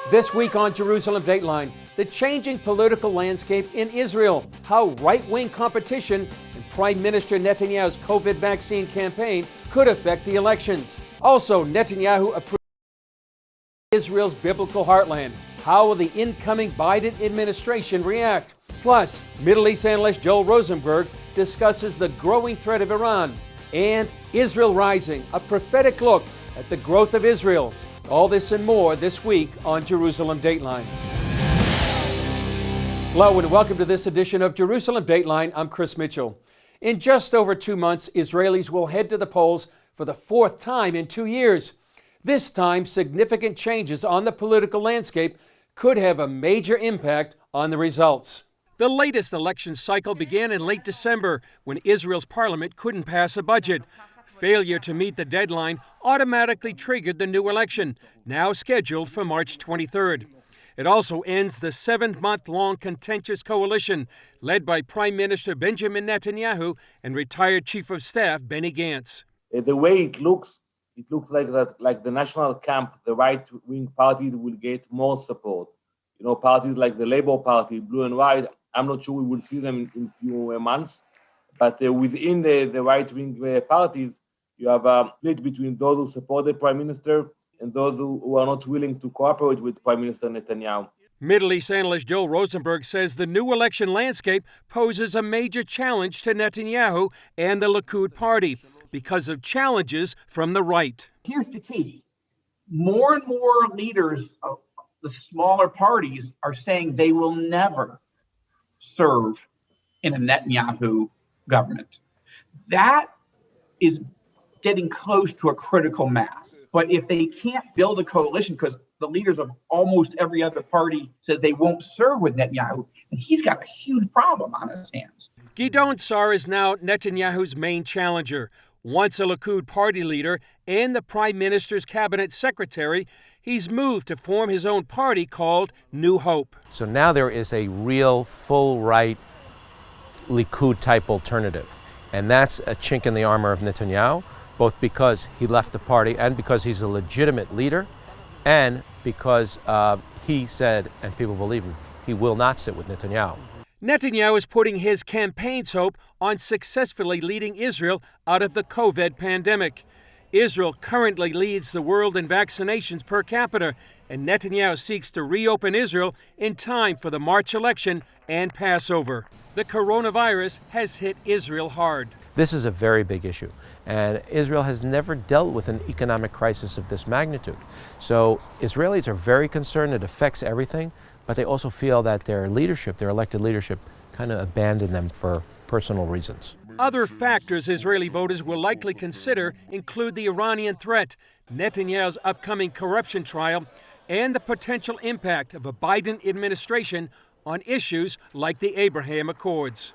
This week on Jerusalem Dateline, the changing political landscape in Israel, how right-wing competition and Prime Minister Netanyahu's COVID vaccine campaign could affect the elections. Also, Netanyahu approved Israel's biblical heartland. How will the incoming Biden administration react? Plus, Middle East analyst Joel Rosenberg discusses the growing threat of Iran and Israel Rising, a prophetic look at the growth of Israel. All this and more this week on Jerusalem Dateline. Hello and welcome to this edition of Jerusalem Dateline. I'm Chris Mitchell. In just over 2 months, Israelis will head to the polls for the fourth time in 2 years. This time, significant changes on the political landscape could have a major impact on the results. The latest election cycle began in late December when Israel's parliament couldn't pass a budget. Failure to meet the deadline automatically triggered the new election, now scheduled for March 23rd. It also ends the 7-month-long contentious coalition led by Prime Minister Benjamin Netanyahu and retired Chief of Staff Benny Gantz. The way it looks like that, like the national camp, the right-wing parties will get more support. You know, parties like the Labour Party, Blue and White, I'm not sure we will see them in a few months. But within the right-wing parties, you have a split between those who support the Prime Minister and those who are not willing to cooperate with Prime Minister Netanyahu. Middle East analyst Joel Rosenberg says the new election landscape poses a major challenge to Netanyahu and the Likud party because of challenges from the right. Here's the key. More and more leaders of the smaller parties are saying they will never serve in a Netanyahu government. That is getting close to a critical mass. But if they can't build a coalition because the leaders of almost every other party says they won't serve with Netanyahu, and he's got a huge problem on his hands. Gideon Sa'ar is now Netanyahu's main challenger. Once a Likud party leader and the Prime Minister's cabinet secretary, he's moved to form his own party called New Hope. So now there is a real full-right Likud-type alternative. And that's a chink in the armor of Netanyahu, both because he left the party and because he's a legitimate leader and because he said, and people believe him, he will not sit with Netanyahu. Netanyahu is putting his campaign's hope on successfully leading Israel out of the COVID pandemic. Israel currently leads the world in vaccinations per capita, and Netanyahu seeks to reopen Israel in time for the March election and Passover. The coronavirus has hit Israel hard. This is a very big issue, and Israel has never dealt with an economic crisis of this magnitude. So Israelis are very concerned. It affects everything, but they also feel that their leadership, their elected leadership, kind of abandoned them for personal reasons. Other factors Israeli voters will likely consider include the Iranian threat, Netanyahu's upcoming corruption trial, and the potential impact of a Biden administration on issues like the Abraham Accords.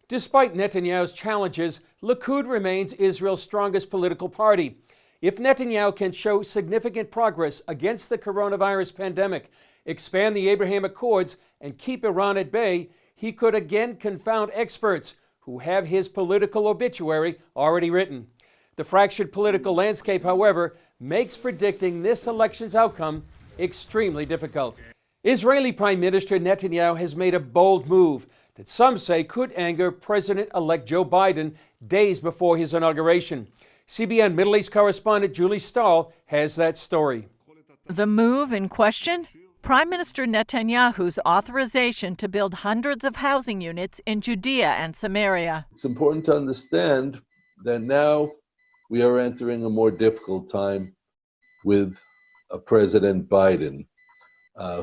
Despite Netanyahu's challenges, Likud remains Israel's strongest political party. If Netanyahu can show significant progress against the coronavirus pandemic, expand the Abraham Accords, and keep Iran at bay, he could again confound experts who have his political obituary already written. The fractured political landscape, however, makes predicting this election's outcome extremely difficult. Israeli Prime Minister Netanyahu has made a bold move that some say could anger President-elect Joe Biden days before his inauguration. CBN Middle East correspondent Julie Stahl has that story. The move in question? Prime Minister Netanyahu's authorization to build hundreds of housing units in Judea and Samaria. It's important to understand that now we are entering a more difficult time with President Biden,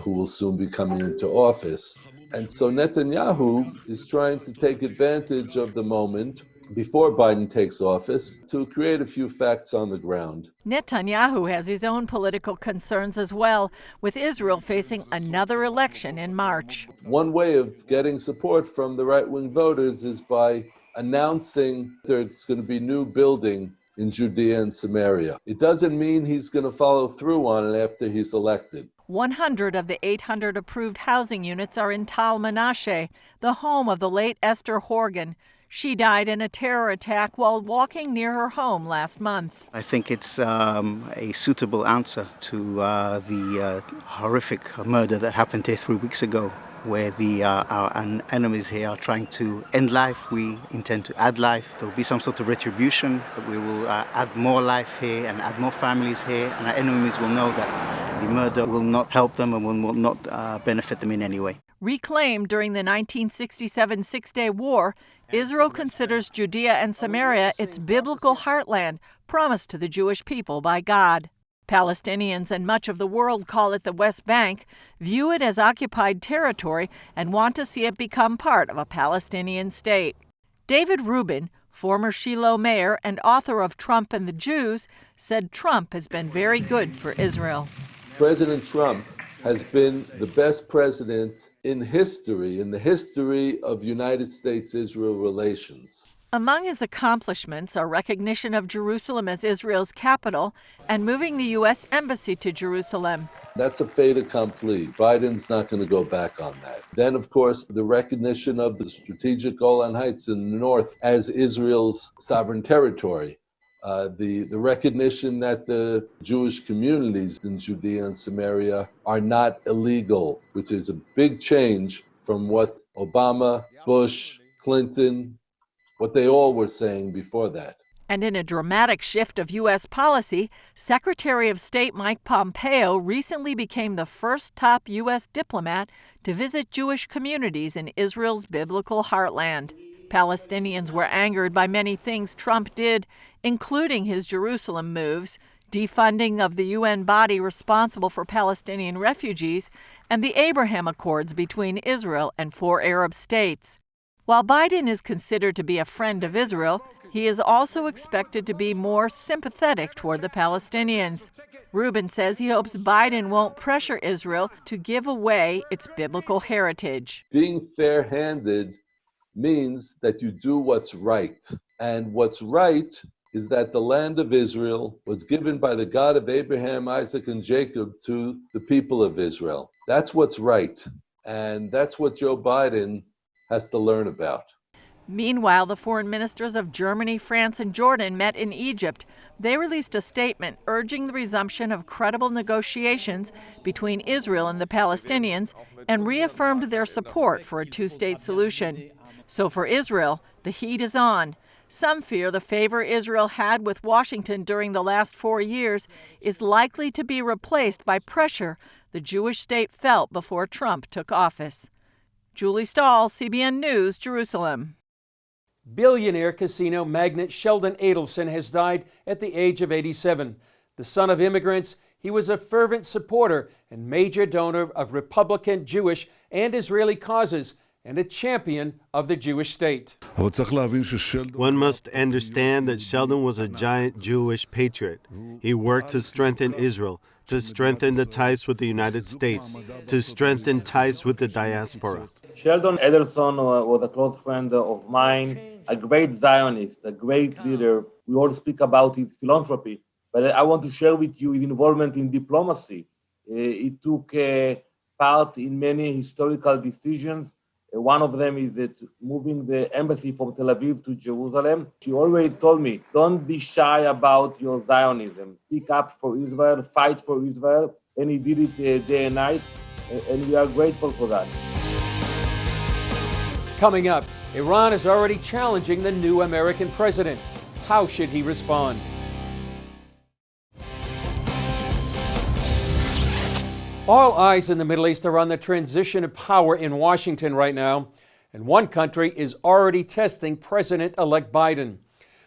who will soon be coming into office. And so Netanyahu is trying to take advantage of the moment before Biden takes office to create a few facts on the ground. Netanyahu has his own political concerns as well, with Israel facing another election in March. One way of getting support from the right-wing voters is by announcing there's going to be new building in Judea and Samaria. It doesn't mean he's going to follow through on it after he's elected. 100 of the 800 approved housing units are in Tal Menashe, the home of the late Esther Horgan. She died in a terror attack while walking near her home last month. I think it's a suitable answer to the horrific murder that happened here 3 weeks ago, where our enemies here are trying to end life. We intend to add life. There will be some sort of retribution. We will add more life here and add more families here, and our enemies will know that the murder will not help them and will not benefit them in any way. Reclaimed during the 1967 Six-Day War, Israel considers Judea and Samaria its biblical heartland, promised to the Jewish people by God. Palestinians and much of the world call it the West Bank, view it as occupied territory, and want to see it become part of a Palestinian state. David Rubin, former Shiloh mayor and author of Trump and the Jews, said Trump has been very good for Israel. President Trump has been the best president in history, in the history of United States-Israel relations. Among his accomplishments are recognition of Jerusalem as Israel's capital and moving the U.S. Embassy to Jerusalem. That's a fait accompli. Biden's not going to go back on that. Then, of course, the recognition of the strategic Golan Heights in the north as Israel's sovereign territory. The recognition that the Jewish communities in Judea and Samaria are not illegal, which is a big change from what Obama, Bush, Clinton, what they all were saying before that. And in a dramatic shift of U.S. policy, Secretary of State Mike Pompeo recently became the first top U.S. diplomat to visit Jewish communities in Israel's biblical heartland. Palestinians were angered by many things Trump did, including his Jerusalem moves, defunding of the UN body responsible for Palestinian refugees, and the Abraham Accords between Israel and 4 Arab states. While Biden is considered to be a friend of Israel, he is also expected to be more sympathetic toward the Palestinians. Rubin says he hopes Biden won't pressure Israel to give away its biblical heritage. Being fair-handed means that you do what's right. And what's right is that the land of Israel was given by the God of Abraham, Isaac, and Jacob to the people of Israel. That's what's right. And that's what Joe Biden has to learn about. Meanwhile, the foreign ministers of Germany, France, and Jordan met in Egypt. They released a statement urging the resumption of credible negotiations between Israel and the Palestinians and reaffirmed their support for a two-state solution. So for Israel, the heat is on. Some fear the favor Israel had with Washington during the last 4 years is likely to be replaced by pressure the Jewish state felt before Trump took office. Julie Stahl, CBN News, Jerusalem. Billionaire casino magnate Sheldon Adelson has died at the age of 87. The son of immigrants, he was a fervent supporter and major donor of Republican, Jewish, and Israeli causes, and a champion of the Jewish state. One must understand that Sheldon was a giant Jewish patriot. He worked to strengthen Israel, to strengthen the ties with the United States, to strengthen ties with the diaspora. Sheldon Adelson was a close friend of mine, a great Zionist, a great leader. We all speak about his philanthropy, but I want to share with you his involvement in diplomacy. He took part in many historical decisions. One of them is that moving the embassy from Tel Aviv to Jerusalem. She always told me, don't be shy about your Zionism. Speak up for Israel, fight for Israel. And he did it day and night, and we are grateful for that. Coming up, Iran is already challenging the new American president. How should he respond? All eyes in the Middle East are on the transition of power in Washington right now, and one country is already testing President-elect Biden.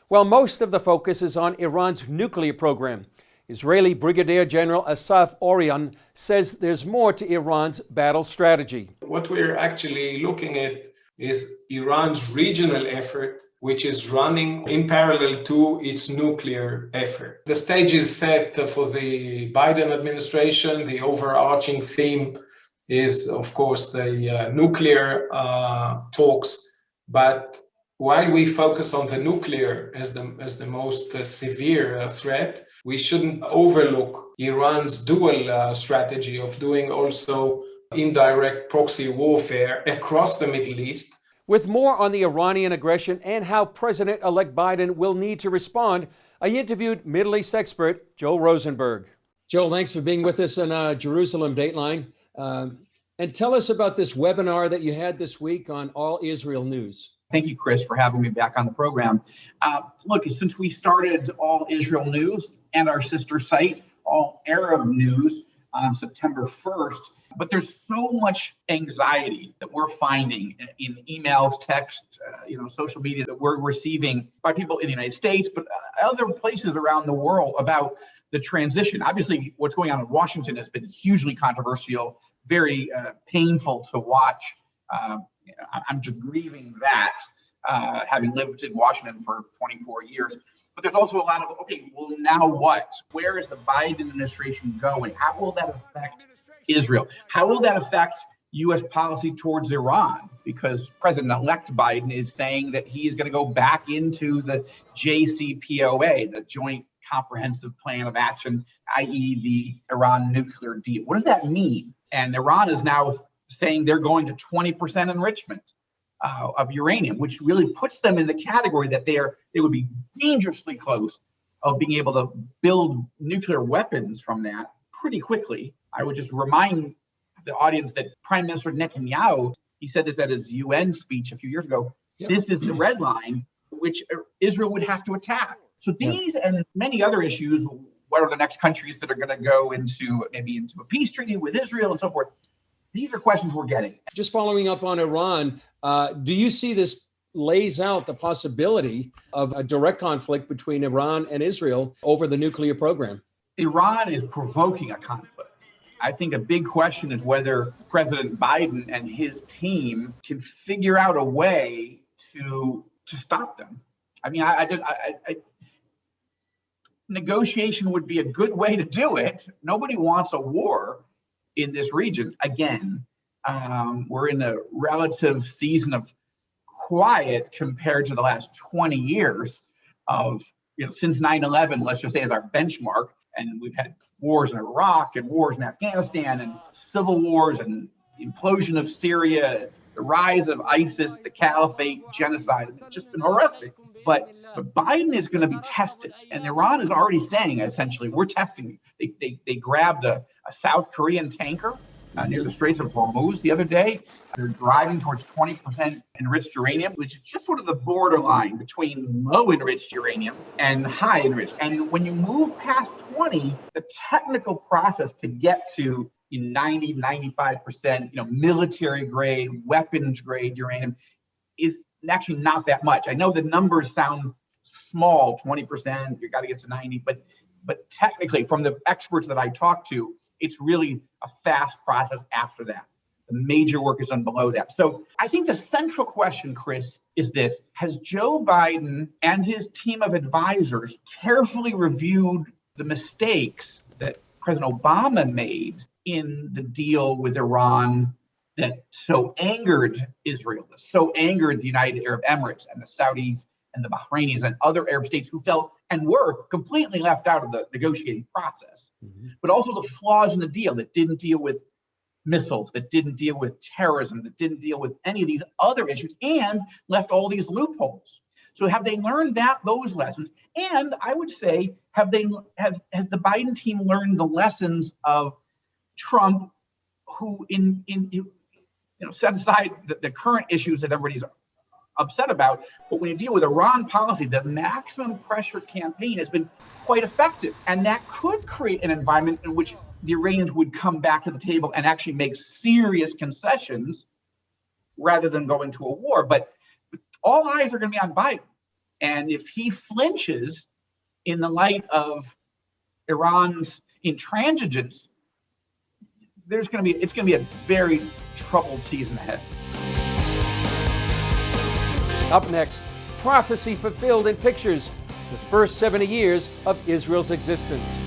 While most of the focus is on Iran's nuclear program, Israeli Brigadier General Asaf Orion says there's more to Iran's battle strategy. What we're actually looking at is Iran's regional effort, which is running in parallel to its nuclear effort. The stage is set for the Biden administration. The overarching theme is, of course, the nuclear talks. But while we focus on the nuclear as the most severe threat, we shouldn't overlook Iran's dual strategy of doing also indirect proxy warfare across the Middle East. With more on the Iranian aggression and how President-elect Biden will need to respond, I interviewed Middle East expert Joel Rosenberg. Joel, thanks for being with us on Jerusalem Dateline. And tell us about this webinar that you had this week on All Israel News. Thank you, Chris, for having me back on the program. Look, since we started All Israel News and our sister site, All Arab News, on September 1st, but there's so much anxiety that we're finding in emails, text, social media that we're receiving by people in the United States, but other places around the world about the transition. Obviously, what's going on in Washington has been hugely controversial, very painful to watch. I'm just grieving that, having lived in Washington for 24 years. But there's also a lot of, okay, well, now what? Where is the Biden administration going? How will that affect Israel? How will that affect U.S. policy towards Iran? Because President-elect Biden is saying that he's going to go back into the JCPOA, the Joint Comprehensive Plan of Action, i.e. the Iran nuclear deal. What does that mean? And Iran is now saying they're going to 20% enrichment of uranium, which really puts them in the category that they would be dangerously close of being able to build nuclear weapons from that pretty quickly. I would just remind the audience that Prime Minister Netanyahu, he said this at his UN speech a few years ago, This is the red line, which Israel would have to attack. So these and many other issues, what are the next countries that are going to go into a peace treaty with Israel and so forth? These are questions we're getting. Just following up on Iran, do you see this lays out the possibility of a direct conflict between Iran and Israel over the nuclear program? Iran is provoking a conflict. I think a big question is whether President Biden and his team can figure out a way to stop them. I mean, negotiation would be a good way to do it. Nobody wants a war in this region. Again, we're in a relative season of quiet compared to the last 20 years of, since 9/11, let's just say as our benchmark. And we've had wars in Iraq and wars in Afghanistan and civil wars and the implosion of Syria, the rise of ISIS, the caliphate, genocide. It's just been horrific. But Biden is going to be tested. And Iran is already saying, essentially, we're testing you. They grabbed a South Korean tanker near the Straits of Hormuz the other day. They're driving towards 20% enriched uranium, which is just sort of the borderline between low enriched uranium and high enriched. And when you move past 20, the technical process to get to 90, 95%, military grade, weapons grade uranium is actually not that much. I know the numbers sound small, 20%, you got to get to 90, but technically from the experts that I talked to, it's really a fast process after that. The major work is done below that. So I think the central question, Chris, is this. Has Joe Biden and his team of advisors carefully reviewed the mistakes that President Obama made in the deal with Iran that so angered Israel, that so angered the United Arab Emirates and the Saudis and the Bahrainis and other Arab states who felt and were completely left out of the negotiating process, but also the flaws in the deal that didn't deal with missiles, that didn't deal with terrorism, that didn't deal with any of these other issues, and left all these loopholes. So have they learned those lessons? And I would say, has the Biden team learned the lessons of Trump, who set aside the current issues that everybody's upset about, but when you deal with Iran policy, the maximum pressure campaign has been quite effective. And that could create an environment in which the Iranians would come back to the table and actually make serious concessions rather than going to a war. But all eyes are going to be on Biden. And if he flinches in the light of Iran's intransigence, it's going to be a very troubled season ahead. Up next, prophecy fulfilled in pictures, the first 70 years of Israel's existence.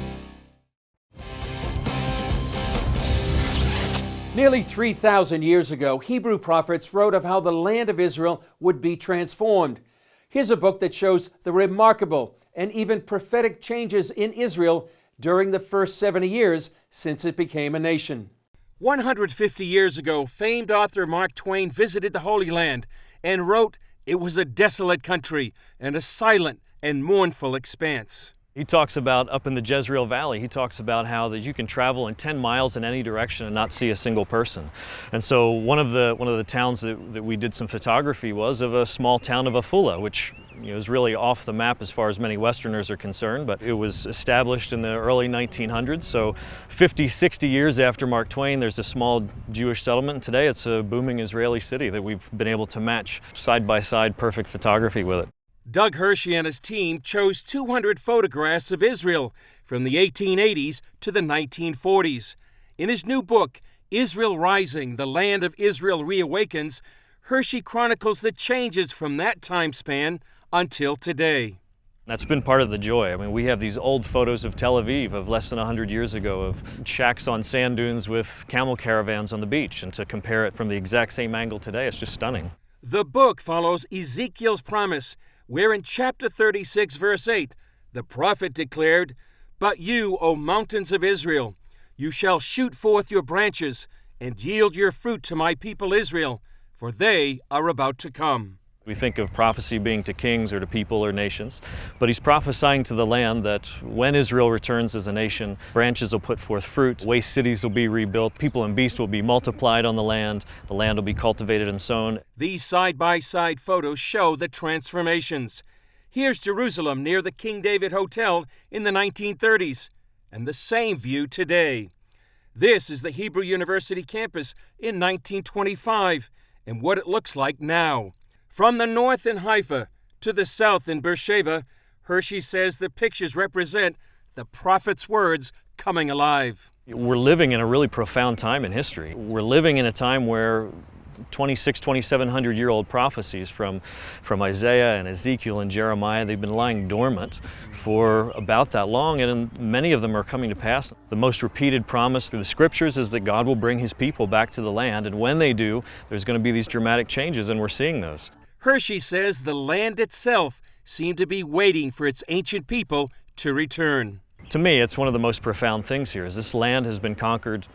Nearly 3,000 years ago, Hebrew prophets wrote of how the land of Israel would be transformed. Here's a book that shows the remarkable and even prophetic changes in Israel during the first 70 years since it became a nation. 150 years ago, famed author Mark Twain visited the Holy Land and wrote it was a desolate country and a silent and mournful expanse. He talks about up in the Jezreel Valley, he talks about how that you can travel in 10 miles in any direction and not see a single person. And so one of the towns that we did some photography was of a small town of Afula, which is really off the map as far as many Westerners are concerned, but it was established in the early 1900s. So 50, 60 years after Mark Twain, there's a small Jewish settlement. Today it's a booming Israeli city that we've been able to match side by side perfect photography with it. Doug Hershey and his team chose 200 photographs of Israel from the 1880s to the 1940s. In his new book, Israel Rising, The Land of Israel Reawakens, Hershey chronicles the changes from that time span until today. That's been part of the joy. I mean, we have these old photos of Tel Aviv of less than 100 years ago of shacks on sand dunes with camel caravans on the beach, and to compare it from the exact same angle today, it's just stunning. The book follows Ezekiel's promise, where in chapter 36, verse 8, the prophet declared, "But you, O mountains of Israel, you shall shoot forth your branches and yield your fruit to my people Israel, for they are about to come." We think of prophecy being to kings or to people or nations, but he's prophesying to the land that when Israel returns as a nation, branches will put forth fruit, waste cities will be rebuilt, people and beasts will be multiplied on the land will be cultivated and sown. These side-by-side photos show the transformations. Here's Jerusalem near the King David Hotel in the 1930s, and the same view today. This is the Hebrew University campus in 1925, and what it looks like now. From the north in Haifa to the south in Beersheba, Hershey says the pictures represent the prophet's words coming alive. We're living in a really profound time in history. We're living in a time where 2,700-year-old prophecies from Isaiah and Ezekiel and Jeremiah, they've been lying dormant for about that long, and many of them are coming to pass. The most repeated promise through the scriptures is that God will bring his people back to the land, and when they do, there's going to be these dramatic changes, and we're seeing those. Hershey says the land itself seemed to be waiting for its ancient people to return. To me, it's one of the most profound things here, is this land has been conquered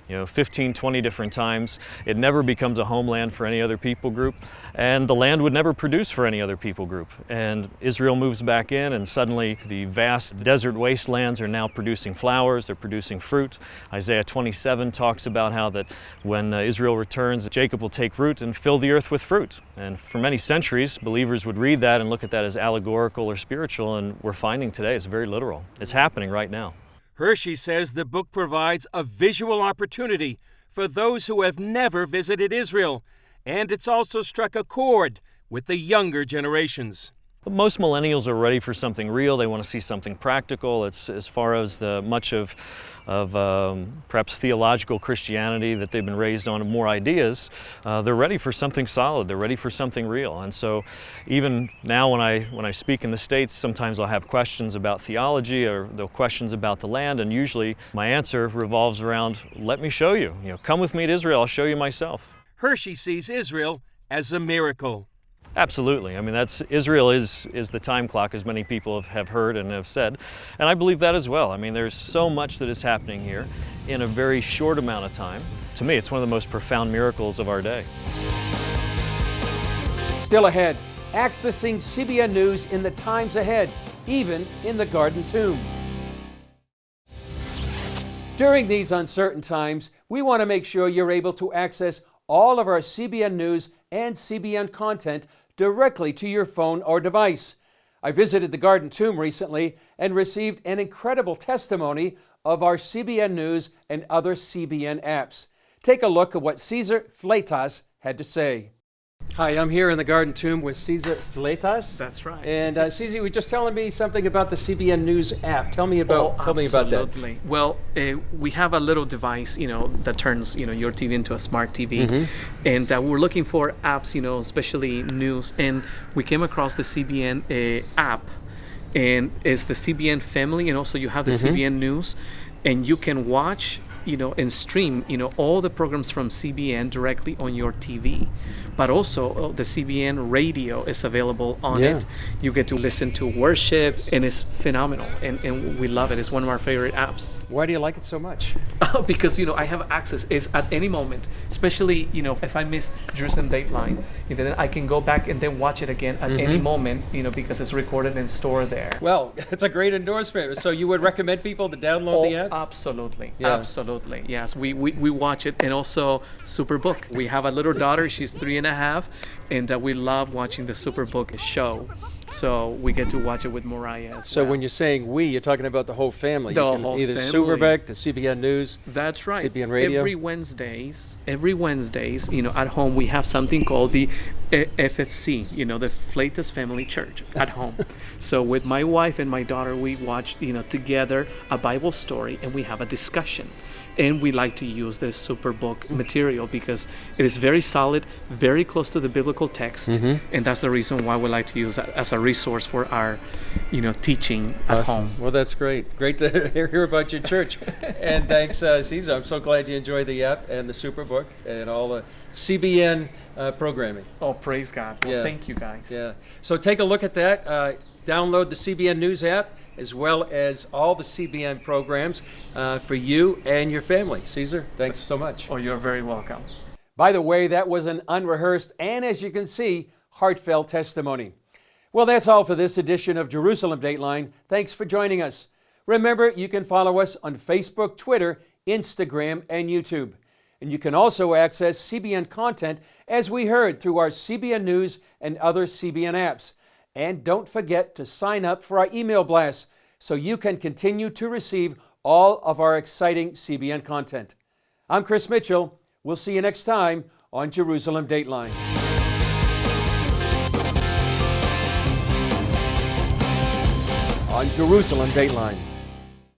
15, 20 different times. It never becomes a homeland for any other people group, and the land would never produce for any other people group. And Israel moves back in, and suddenly the vast desert wastelands are now producing flowers, they're producing fruit. Isaiah 27 talks about how that when Israel returns, Jacob will take root and fill the earth with fruit. And for many centuries, believers would read that and look at that as allegorical or spiritual, and we're finding today it's very literal. It's happening right now. Hershey says the book provides a visual opportunity for those who have never visited Israel, and it's also struck a chord with the younger generations. Most millennials are ready for something real. They want to see something practical. It's as far as much of perhaps theological Christianity that they've been raised on, more ideas. They're ready for something solid. They're ready for something real. And so, even now, when I speak in the States, sometimes I'll have questions about theology or questions about the land, and usually my answer revolves around, "Let me show you. Come with me to Israel. I'll show you myself." Hershey sees Israel as a miracle. Absolutely. I mean, Israel is the time clock, as many people have heard and have said, and I believe that as well. I mean, there's so much that is happening here in a very short amount of time. To me, it's one of the most profound miracles of our day. Still ahead, accessing CBN News in the times ahead, even in the Garden Tomb. During these uncertain times, we want to make sure you're able to access all of our CBN News and CBN content directly to your phone or device. I visited the Garden Tomb recently and received an incredible testimony of our CBN News and other CBN apps. Take a look at what Cesar Fleitas had to say. Hi, I'm here in the Garden Tomb with Cesar Fleitas. That's right. And Cesar, you were just telling me something about the CBN News app. Tell me about that. Absolutely. Well, we have a little device, that turns, your TV into a smart TV, Mm-hmm. and we're looking for apps, especially news, and we came across the CBN app, and it's the CBN Family, and also you have the Mm-hmm. CBN News, and you can watch and stream, all the programs from CBN directly on your TV. But also the CBN radio is available on Yeah. it. You get to listen to worship, and it's phenomenal. And we love it. It's one of our favorite apps. Why do you like it so much? Because I have access is at any moment, especially if I miss Jerusalem Dateline, then I can go back and then watch it again at any moment, because it's recorded and stored there. Well, it's a great endorsement. So you would recommend people to download the app? Absolutely. Yeah. Absolutely. Yes, we watch it, and also Superbook. We have a little daughter, she's 3.5, and we love watching the Superbook show. So we get to watch it with Mariah as So well. when you're saying we, you're talking about the whole family. The You can whole either family. Superbeck to CBN News. That's right. CBN Radio. Every Wednesdays, at home we have something called the FFC, the Flatus Family Church at home. So with my wife and my daughter, we watch, together a Bible story, and we have a discussion. And we like to use this Superbook material because it is very solid, very close to the biblical text, and that's the reason why we like to use that as a resource for our, teaching at home. Well, that's great. Great to hear about your church. And thanks, Cesar. I'm so glad you enjoy the app and the Superbook and all the CBN programming. Oh, praise God. Well, Yeah. thank you guys. Yeah. So take a look at that. Download the CBN News app, as well as all the CBN programs for you and your family. Cesar, thanks so much. Oh, you're very welcome. By the way, that was an unrehearsed and, as you can see, heartfelt testimony. Well, that's all for this edition of Jerusalem Dateline. Thanks for joining us. Remember, you can follow us on Facebook, Twitter, Instagram, and YouTube. And you can also access CBN content, as we heard, through our CBN News and other CBN apps. And don't forget to sign up for our email blast so you can continue to receive all of our exciting CBN content. I'm Chris Mitchell. We'll see you next time on Jerusalem Dateline. On Jerusalem Dateline.